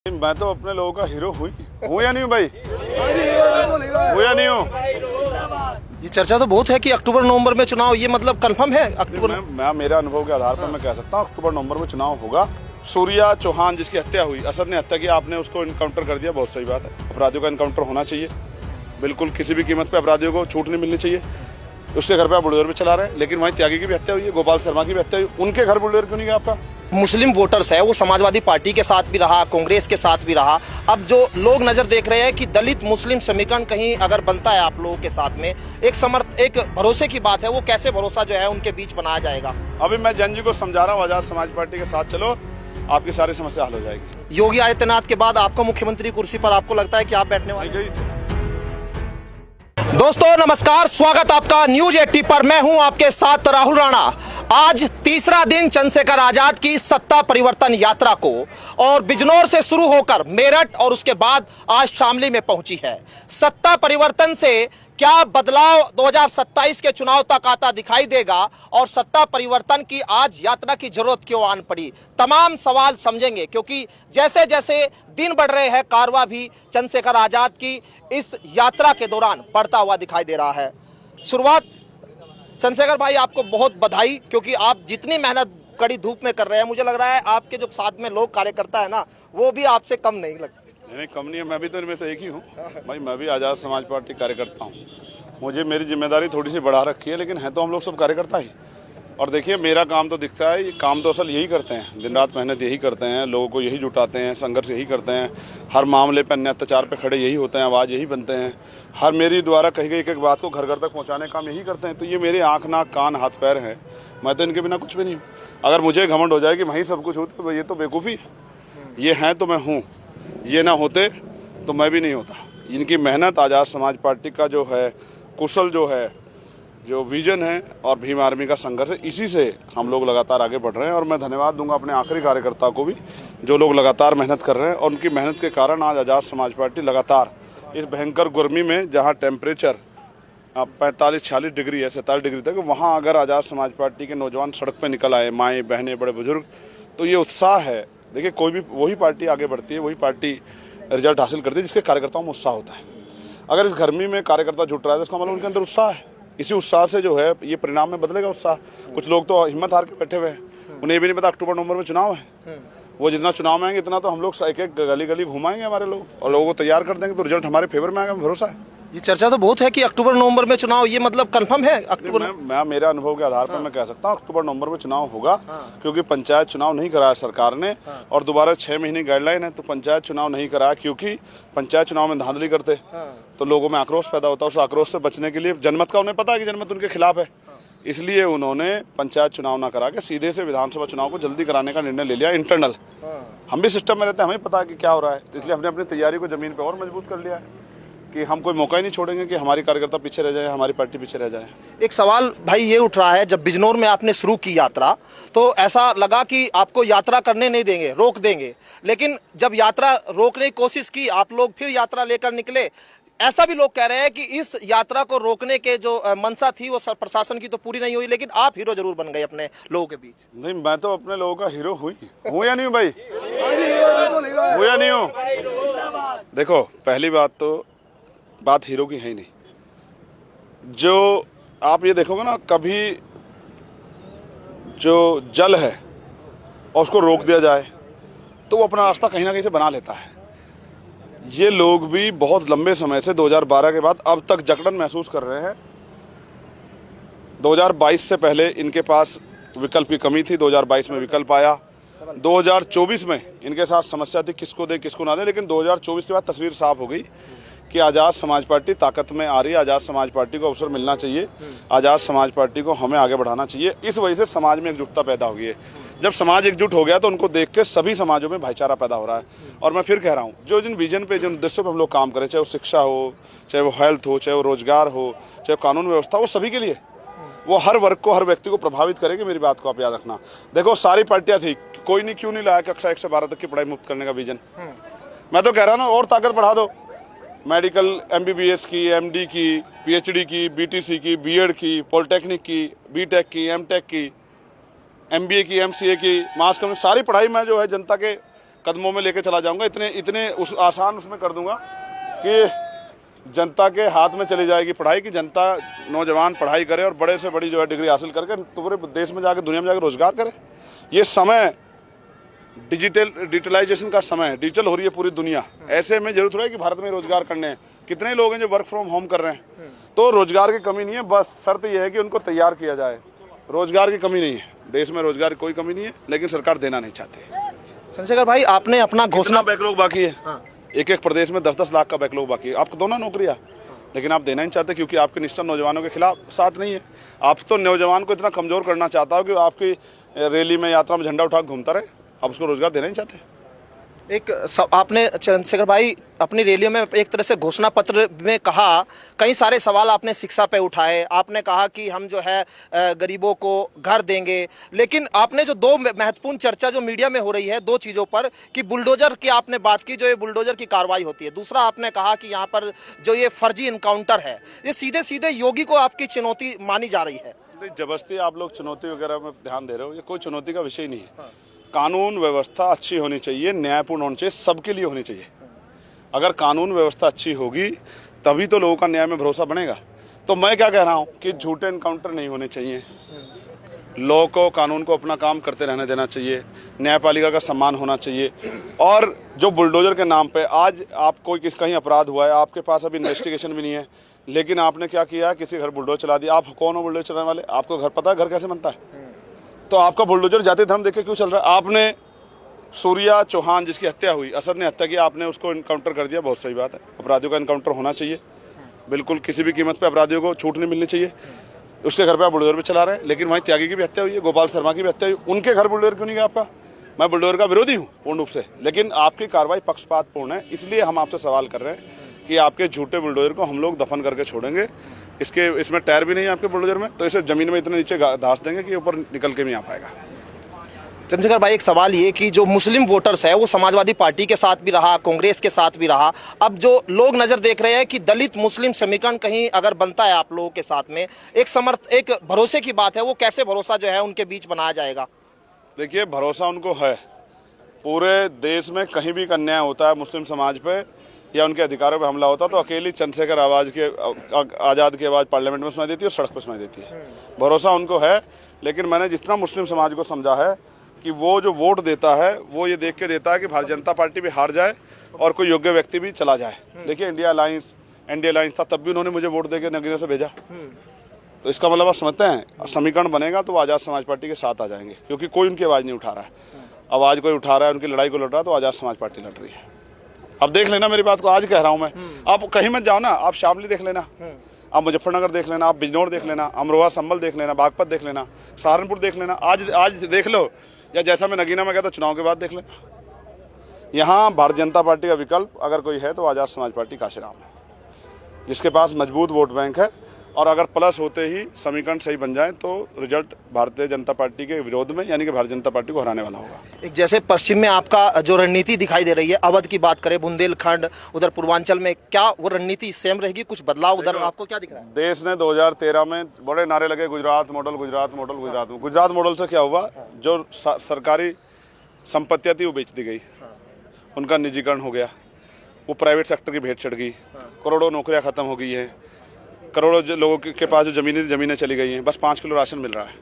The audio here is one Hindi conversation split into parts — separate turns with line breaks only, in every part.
मैं तो अपने लोगों का हीरो हूँ या नहीं हूँ भाई? हूँ या नहीं हूँ?
ये चर्चा तो बहुत है कि अक्टूबर नवंबर में चुनाव, ये मतलब कंफर्म है अक्टूबर?
मैं मेरे अनुभव के आधार पर मैं कह सकता हूँ अक्टूबर नवंबर में चुनाव होगा। सूर्या चौहान जिसकी हत्या हुई, असद ने हत्या की, आपने उसको इनकाउंटर कर दिया, बहुत सही बात है। अपराधियों का इनकाउंटर होना चाहिए, बिल्कुल किसी भी कीमत पे अपराधियों को छूट नहीं मिलनी चाहिए। उसके घर पे आप बुलडोजर भी चला रहे हैं, लेकिन वहीं त्यागी की भी हत्या हुई है, गोपाल शर्मा की भी हत्या हुई, उनके घर बुलडोजर क्यों नहीं गया आपका?
मुस्लिम वोटर्स है, वो समाजवादी पार्टी के साथ भी रहा, कांग्रेस के साथ भी रहा। अब जो लोग नजर देख रहे हैं कि दलित मुस्लिम समीकरण कहीं अगर बनता है आप लोगों के साथ में, एक भरोसे की बात है, वो कैसे भरोसा जो है उनके बीच बनाया जाएगा?
अभी मैं जन जी को समझा रहा हूँ, आजाद समाज पार्टी के साथ चलो, आपकी सारी समस्या हल हो जाएगी।
योगी आदित्यनाथ के बाद आपको मुख्यमंत्री कुर्सी पर आपको लगता है कि आप बैठने वाले? दोस्तों नमस्कार, स्वागत आपका न्यूज 80 पर। मैं हूं आपके साथ राहुल राणा। आज तीसरा दिन चंद्रशेखर आजाद की सत्ता परिवर्तन यात्रा को, और बिजनौर से शुरू होकर मेरठ और उसके बाद आज शामली में पहुंची है। सत्ता परिवर्तन से क्या बदलाव 2027 के चुनाव तक आता दिखाई देगा, और सत्ता परिवर्तन की आज यात्रा की जरूरत क्यों आन पड़ी, तमाम सवाल समझेंगे। क्योंकि जैसे जैसे दिन बढ़ रहे हैं, कारवां भी चंद्रशेखर आजाद की इस यात्रा के दौरान बढ़ता हुआ दिखाई दे रहा है। शुरुआत चंद्रशेखर भाई, आपको बहुत बधाई, क्योंकि आप जितनी मेहनत कड़ी धूप में कर रहे हैं, मुझे लग रहा है आपके जो साथ में लोग कार्यकर्ता है ना, वो भी आपसे कम नहीं लगते।
नहीं, कम नहीं है, मैं भी तो इनमें से एक ही हूँ भाई। मैं भी आज़ाद समाज पार्टी कार्यकर्ता हूँ। मुझे मेरी जिम्मेदारी थोड़ी सी बढ़ा रखी है, लेकिन हैं तो हम लोग सब कार्यकर्ता ही। और देखिए, मेरा काम तो दिखता है, ये काम तो असल यही करते हैं, दिन रात मेहनत यही करते हैं, लोगों को यही जुटाते हैं, संघर्ष यही करते हैं, हर मामले पर अन्य अत्याचार पे खड़े यही होते हैं, आवाज़ यही बनते हैं, हर मेरी द्वारा कही गई एक एक बात को घर घर तक पहुँचाने का काम यही करते हैं। तो ये मेरे आँख नाक कान हाथ पैर हैं, मैं तो इनके बिना कुछ भी नहीं हूँ। अगर मुझे घमंड हो जाए कि वहीं सब कुछ होता तो ये तो बेवकूफ़ी है। ये हैं तो मैं हूँ, ये ना होते तो मैं भी नहीं होता। इनकी मेहनत, आज़ाद समाज पार्टी का जो है कुशल जो विजन है और भीम आर्मी का संघर्ष है, इसी से हम लोग लगातार आगे बढ़ रहे हैं। और मैं धन्यवाद दूंगा अपने आखिरी कार्यकर्ता को भी, जो लोग लगातार मेहनत कर रहे हैं, और उनकी मेहनत के कारण आज आज़ाद समाज पार्टी लगातार इस भयंकर गर्मी में, जहां टेम्परेचर 45-46 डिग्री है, 47 डिग्री तक, वहाँ अगर आज़ाद समाज पार्टी के नौजवान सड़क पर निकल आए, माएँ बहनें बड़े बुजुर्ग, तो ये उत्साह है। देखिए, कोई भी वही पार्टी आगे बढ़ती है, वही पार्टी रिजल्ट हासिल करती है जिसके कार्यकर्ताओं में उत्साह होता है। अगर इस गर्मी में कार्यकर्ता जुट रहा है तो इसका मतलब उनके अंदर उत्साह है। इसी उत्साह से जो है ये परिणाम में बदलेगा उत्साह। कुछ लोग तो हिम्मत हार के बैठे हुए हैं, उन्हें ये भी नहीं पता अक्टूबर नवंबर में चुनाव है। वो जितना चुनाव में आएंगे इतना तो हम लोग एक एक गली गली घुमाएंगे हमारे लोग, और लोगों को तैयार कर देंगे, तो रिजल्ट हमारे फेवर में आएगा, भरोसा है।
ये चर्चा तो बहुत है कि अक्टूबर नवंबर में चुनाव, ये मतलब कंफर्म है अक्टूबर?
मैं मेरे अनुभव के आधार पर मैं कह सकता हूँ अक्टूबर नवंबर में चुनाव होगा। क्योंकि पंचायत चुनाव नहीं कराया सरकार ने, और दोबारा 6 महीने गाइडलाइन है, तो पंचायत चुनाव नहीं कराया, क्योंकि पंचायत चुनाव में धांधली करते तो लोगों में आक्रोश पैदा होता है। उस आक्रोश से बचने के लिए, जनमत का उन्हें पता है कि जनमत उनके खिलाफ है, इसलिए उन्होंने पंचायत चुनाव ना करा के सीधे से विधानसभा चुनाव को जल्दी कराने का निर्णय ले लिया। इंटरनल हम भी सिस्टम में रहते हैं, हमें पता है कि क्या हो रहा है, इसलिए हमने अपनी तैयारी को जमीन पर और मजबूत कर लिया है कि हम कोई मौका ही नहीं छोड़ेंगे कि हमारी कार्यकर्ता पीछे रह जाए, हमारी पार्टी पीछे रह जाए।
एक सवाल भाई ये उठ रहा है, जब बिजनौर में आपने शुरू की यात्रा तो ऐसा लगा कि आपको यात्रा करने नहीं देंगे, रोक देंगे, लेकिन जब यात्रा रोकने की कोशिश की, आप लोग फिर यात्रा लेकर निकले। ऐसा भी लोग कह रहे हैं कि इस यात्रा को रोकने के जो मंशा थी वो प्रशासन की तो पूरी नहीं हुई, लेकिन आप हीरो जरूर बन गए अपने लोगों के बीच।
नहीं, मैं तो अपने लोगों का हीरो हूँ या नहीं हूँ भाई? हूँ या नहीं हूँ? देखो, पहली बात तो बात हीरो की है ही नहीं। जो आप ये देखोगे ना, कभी जो जल है और उसको रोक दिया जाए तो वो अपना रास्ता कहीं ना कहीं से बना लेता है। ये लोग भी बहुत लंबे समय से 2012 के बाद अब तक जकड़न महसूस कर रहे हैं। 2022 से पहले इनके पास विकल्प की कमी थी, 2022 में विकल्प आया। 2024 में इनके साथ समस्या थी किसको दे किसको ना दे, लेकिन 2024 के बाद तस्वीर साफ हो गई कि आज़ाद समाज पार्टी ताकत में आ रही है। आज़ाद समाज पार्टी को अवसर मिलना चाहिए, आज़ाद समाज पार्टी को हमें आगे बढ़ाना चाहिए। इस वजह से समाज में एकजुटता पैदा हो गई है। जब समाज एकजुट हो गया तो उनको देख के सभी समाजों में भाईचारा पैदा हो रहा है। और मैं फिर कह रहा हूँ, जो जिन विजन पे, जिन उद्देश्यों पे हम लोग काम करें, चाहे वो शिक्षा हो, चाहे वो हेल्थ हो, चाहे वो रोजगार हो, चाहे कानून व्यवस्था, वो सभी के लिए, वो हर वर्ग को, हर व्यक्ति को प्रभावित करेगी। मेरी बात को आप याद रखना। देखो, सारी पार्टियां थी, कोई नहीं क्यों नहीं लाया कक्षा 1 से 12 तक की पढ़ाई मुफ्त करने का विजन। मैं तो कह रहा हूँ ना, और ताकत बढ़ा दो। मेडिकल MBBS की, MD की, PhD की, BTC की, BEd की, पॉलिटेक्निक की, BTech की, MTech की, MBA की, MCA की, मास कम्युनिकेशन, सारी पढ़ाई में जो है जनता के कदमों में लेके चला जाऊंगा, इतने उस आसान उसमें कर दूंगा कि जनता के हाथ में चली जाएगी पढ़ाई, की जनता नौजवान पढ़ाई करे और बड़े से बड़ी जो है डिग्री हासिल करके पूरे देश में जाकर दुनिया में जाकर रोजगार करे। ये समय डिजिटलाइजेशन का समय है, डिजिटल हो रही है पूरी दुनिया। ऐसे में जरूरत है कि भारत में रोजगार करने हैं। कितने लोग हैं जो वर्क फ्रॉम होम कर रहे हैं, तो रोजगार की कमी नहीं है, बस शर्त यह है कि उनको तैयार किया जाए। रोजगार की कमी नहीं है, देश में रोजगार की कोई कमी नहीं है, लेकिन सरकार देना नहीं चाहती।
चंद्रशेखर भाई, आपने अपना घोषणा
बैकलॉग बाकी है, एक प्रदेश में 10-10 लाख का बैकलॉग बाकी है। आपको दोनों नौकरियां, लेकिन आप देना नहीं चाहते क्योंकि आपके निष्ठा नौजवानों के खिलाफ साथ नहीं है। आप तो नौजवान को इतना कमजोर करना चाहता हो कि आपकी रैली में, यात्रा में झंडा उठा घूमता रहे, आप उसको रोजगार देना नहीं चाहते।
आपने चंद्रशेखर भाई अपनी रैलियों में एक तरह से घोषणा पत्र में कहा, कई सारे सवाल आपने शिक्षा पे उठाए। आपने कहा कि हम जो है गरीबों को घर देंगे, लेकिन आपने जो दो महत्वपूर्ण चर्चा जो मीडिया में हो रही है, दो चीज़ों पर, कि बुलडोजर की आपने बात की, जो ये बुलडोजर की कार्रवाई होती है। दूसरा आपने कहा कि यहाँ पर जो ये फर्जी इनकाउंटर है, ये सीधे सीधे योगी को आपकी चुनौती मानी जा रही है।
जबरदस्ती आप लोग चुनौती वगैरह में ध्यान दे रहे हो, ये कोई चुनौती का विषय नहीं है। कानून व्यवस्था अच्छी होनी चाहिए, न्यायपूर्ण होनी चाहिए, सबके लिए होनी चाहिए। अगर कानून व्यवस्था अच्छी होगी तभी तो लोगों का न्याय में भरोसा बनेगा। तो मैं क्या कह रहा हूँ कि झूठे इनकाउंटर नहीं होने चाहिए, लॉ को, कानून को अपना काम करते रहने देना चाहिए, न्यायपालिका का सम्मान होना चाहिए। और जो बुलडोजर के नाम पे आज आप कोई कहीं अपराध हुआ है, आपके पास अभी इन्वेस्टिगेशन भी नहीं है, लेकिन आपने क्या किया, किसी घर बुलडोजर चला दिया। आप कौन हो बुलडोजर चलाने वाले? आपको घर पता है घर कैसे बनता है? तो आपका बुलडोजर जाति धर्म देख के क्यों चल रहा है? आपने सूर्या चौहान जिसकी हत्या हुई, असद ने हत्या की, आपने उसको इनकाउंटर कर दिया, बहुत सही बात है। अपराधियों का इनकाउंटर होना चाहिए, बिल्कुल किसी भी कीमत पे अपराधियों को छूट नहीं मिलनी चाहिए। उसके घर पे आप बुलडोजर भी चला रहे हैं, लेकिन वहीं त्यागी की भी हत्या हुई है, गोपाल शर्मा की भी हत्या हुई, उनके घर बुलडोजर क्यों नहीं गया आपका? मैं बुलडोजर का विरोधी हूँ पूर्ण रूप से, लेकिन आपकी कार्रवाई पक्षपातपूर्ण है। इसलिए हम आपसे सवाल कर रहे हैं कि आपके झूठे बुलडोजर को हम लोग दफन करके छोड़ेंगे। इसमें टायर भी नहीं है आपके बुलडोजर में, तो इसे जमीन में इतने नीचे धांस देंगे कि ऊपर निकल के नहीं आ पाएगा।
चंद्रशेखर भाई, एक सवाल ये कि जो मुस्लिम वोटर्स है वो समाजवादी पार्टी के साथ भी रहा, कांग्रेस के साथ भी रहा, अब जो लोग नज़र देख रहे हैं कि दलित मुस्लिम समीकरण कहीं अगर बनता है आप लोगों के साथ में, एक भरोसे की बात है, वो कैसे भरोसा जो है उनके बीच बनाया जाएगा?
देखिए, भरोसा उनको है। पूरे देश में कहीं भी अन्याय होता है मुस्लिम समाज पे या उनके अधिकारों पे हमला होता है, तो अकेली चंद्रशेखर आज़ाद की आवाज़ पार्लियामेंट में सुनाई देती है और सड़क पर सुनाई देती है। भरोसा उनको है, लेकिन मैंने जितना मुस्लिम समाज को समझा है कि वो जो वोट देता है वो ये देख के देता है कि भारतीय जनता पार्टी भी हार जाए और कोई योग्य व्यक्ति भी चला जाए। देखिए, एनडीए अलायंस था, तब भी उन्होंने मुझे वोट देके नगीना से भेजा। तो इसका मतलब आप समझते हैं, समीकरण बनेगा तो वो आज़ाद समाज पार्टी के साथ आ जाएंगे, क्योंकि कोई उनकी आवाज़ नहीं उठा रहा है। आवाज़ कोई उठा रहा है, उनकी लड़ाई को लड़ रहा है, तो आज़ाद समाज पार्टी लड़ रही है। अब देख लेना मेरी बात को, आज कह रहा हूँ मैं। आप कहीं मत जाओ ना, आप शामली देख लेना, आप मुजफ्फरनगर देख लेना, आप बिजनौर देख लेना, अमरोहा संभल देख लेना, बागपत देख लेना, सहारनपुर देख लेना, आज देख लो, या जैसा मैं नगीना में गया था चुनाव के बाद देख लेना। यहाँ भारतीय जनता पार्टी का विकल्प अगर कोई है तो आज़ाद समाज पार्टी काशीराम है, जिसके पास मजबूत वोट बैंक है। और अगर प्लस होते ही समीकरण सही बन जाए तो रिजल्ट भारतीय जनता पार्टी के विरोध में, यानी कि भारतीय जनता पार्टी को हराने वाला होगा।
एक जैसे पश्चिम में आपका जो रणनीति दिखाई दे रही है, अवध की बात करें, बुंदेलखंड, उधर पूर्वांचल में, क्या वो रणनीति सेम रहेगी? कुछ बदलाव उधर आपको क्या दिख रहा है?
देश ने 2013 में बड़े नारे लगे, गुजरात मॉडल, गुजरात मॉडल, गुजरात में। गुजरात मॉडल से क्या हुआ? जो सरकारी संपत्तियाँ थी वो बेच दी गई, उनका निजीकरण हो गया, वो प्राइवेट सेक्टर की भेंट चढ़ गई, करोड़ों नौकरियाँ खत्म हो गई हैं, करोड़ों लोगों के पास जो ज़मीनें चली गई हैं, बस 5 किलो राशन मिल रहा है।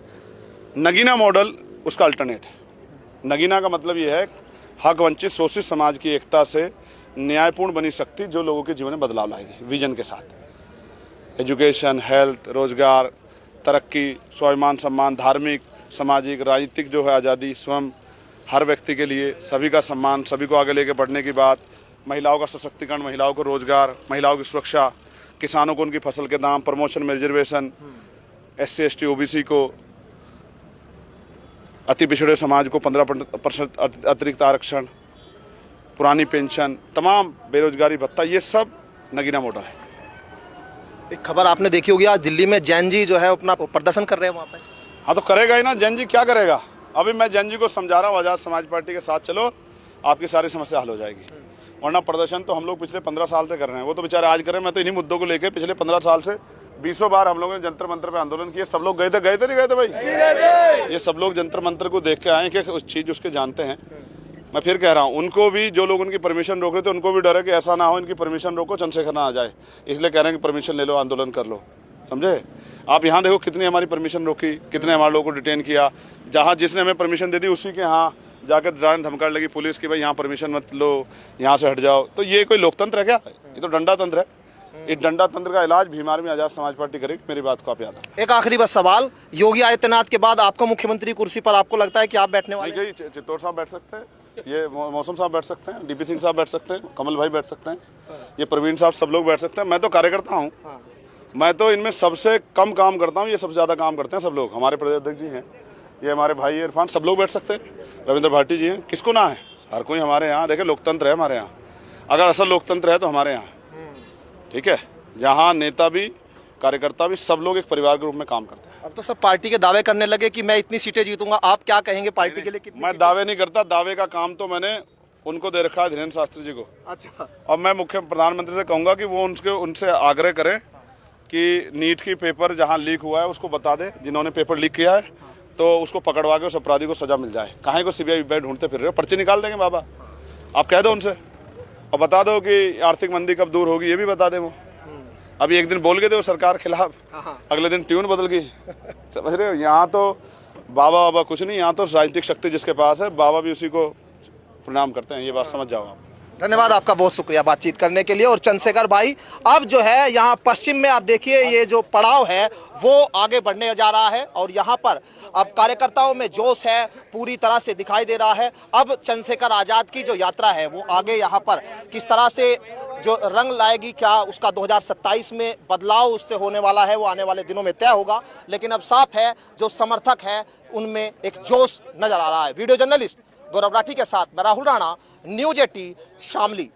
नगीना मॉडल उसका अल्टरनेट है। नगीना का मतलब ये है, हक वंचित शोषित समाज की एकता से न्यायपूर्ण बनी शक्ति जो लोगों के जीवन में बदलाव लाएगी, विजन के साथ। एजुकेशन, हेल्थ, रोजगार, तरक्की, स्वाभिमान, सम्मान, धार्मिक, सामाजिक, राजनीतिक जो है आज़ादी, स्वयं हर व्यक्ति के लिए, सभी का सम्मान, सभी को आगे लेके बढ़ने की बात, महिलाओं का सशक्तिकरण, महिलाओं को रोजगार, महिलाओं की सुरक्षा, किसानों को उनकी फसल के दाम, प्रमोशन में रिजर्वेशन, SC ST OBC को, अति पिछड़े समाज को 15% अतिरिक्त आरक्षण, पुरानी पेंशन, तमाम बेरोजगारी भत्ता, ये सब नगीना मॉडल है।
एक खबर आपने देखी होगी, आज दिल्ली में जैन जी जो है अपना प्रदर्शन कर रहे हैं वहाँ पे।
हाँ, तो करेगा ही ना, जैन जी क्या करेगा? अभी मैं जैन जी को समझा रहा हूँ, आज़ाद समाज पार्टी के साथ चलो, आपकी सारी समस्या हल हो जाएगी। वरना प्रदर्शन तो हम लोग पिछले 15 साल से कर रहे हैं, वो तो बेचारे आज कर रहे हैं। मैं तो इन्हीं मुद्दों को लेकर पिछले 15 साल से 20 बार हम लोगों ने जंतर मंत्र पे आंदोलन किए। सब लोग गए थे नहीं गए थे भाई? ये सब लोग जंतर मंत्र को देख के आए कि उस चीज़ उसके जानते हैं। मैं फिर कह रहा हूँ, उनको भी, जो लोग उनकी परमिशन रोक रहे थे, उनको भी डर है कि ऐसा ना हो इनकी परमिशन रोको, चंद्रशेखर ना आ जाए, इसलिए कह रहे हैं कि परमिशन ले लो, आंदोलन कर लो। समझे? आप यहाँ देखो कितनी हमारी परमिशन रोकी, कितने हमारे लोगों को डिटेन किया। जहाँ जिसने हमें परमिशन दे दी उसी के यहाँ जाकर डराने धमकाने लगी पुलिस कि भाई यहाँ परमिशन मत लो, यहाँ से हट जाओ। तो ये कोई लोकतंत्र है क्या? ये तो डंडा तंत्र है। इस डंडा तंत्र का इलाज भीमार में आजाद समाज पार्टी करेगी। मेरी बात को आप याद रखें।
एक आखिरी बस सवाल, योगी आदित्यनाथ के बाद आपको मुख्यमंत्री कुर्सी पर आपको लगता है कि आप बैठने वाले हैं?
नहीं, चित्तौड़ साहब बैठ सकते हैं, ये मौसम साहब बैठ सकते हैं, डीपी सिंह साहब बैठ सकते हैं, कमल भाई बैठ सकते हैं, ये प्रवीण साहब, सब लोग बैठ सकते हैं। मैं तो कार्यकर्ता हूँ, मैं तो इनमें सबसे कम काम करता हूँ, ये सबसे ज़्यादा काम करते हैं सब लोग। हमारे प्रदेश अध्यक्ष जी हैं, ये हमारे भाई इरफान, सब लोग बैठ सकते हैं, रविंद्र भाटी जी हैं, किसको ना है? हर कोई हमारे यहाँ, देखिए लोकतंत्र है हमारे यहाँ। अगर असल लोकतंत्र है तो हमारे यहाँ, ठीक है, जहाँ नेता भी, कार्यकर्ता भी, सब लोग एक परिवार के रूप में काम करते हैं।
अब तो सब पार्टी के दावे करने लगे कि मैं इतनी सीटें जीतूंगा, आप क्या कहेंगे पार्टी के लिए? कितनी
मैं दावे नहीं करता, दावे का काम तो मैंने उनको दे रखा है, धीरेन्द्र शास्त्री जी को।
अच्छा,
अब मैं मुख्य प्रधानमंत्री से कहूँगा कि वो उनसे आग्रह करें कि नीट की पेपर जहाँ लीक हुआ है उसको बता दे, जिन्होंने पेपर लीक किया है, तो उसको पकड़वा के उस अपराधी को सजा मिल जाए। काहे को CBI ढूंढते फिर रहे हो? पर्ची निकाल देंगे बाबा, आप कह दो उनसे, और बता दो कि आर्थिक मंदी कब दूर होगी, ये भी बता दें वो। अभी एक दिन बोल गए थे वो सरकार खिलाफ, अगले दिन ट्यून बदल गई। समझ रहे हो? यहाँ तो बाबा कुछ नहीं, यहाँ तो राजनीतिक शक्ति जिसके पास है, बाबा भी उसी को प्रणाम करते हैं। ये बात समझ जाओ आप।
धन्यवाद आपका, बहुत शुक्रिया बातचीत करने के लिए। और चंद्रशेखर भाई, अब जो है यहाँ पश्चिम में आप देखिए ये जो पड़ाव है वो आगे बढ़ने जा रहा है और यहाँ पर अब कार्यकर्ताओं में जोश है पूरी तरह से दिखाई दे रहा है। अब चंद्रशेखर आज़ाद की जो यात्रा है वो आगे यहाँ पर किस तरह से जो रंग लाएगी, क्या उसका 2027 में बदलाव उससे होने वाला है, वो आने वाले दिनों में तय होगा। लेकिन अब साफ है जो समर्थक है उनमें एक जोश नजर आ रहा है। वीडियो जर्नलिस्ट गौरव राठी के साथ मैं राहुल राणा, न्यूज़ 18 शामली।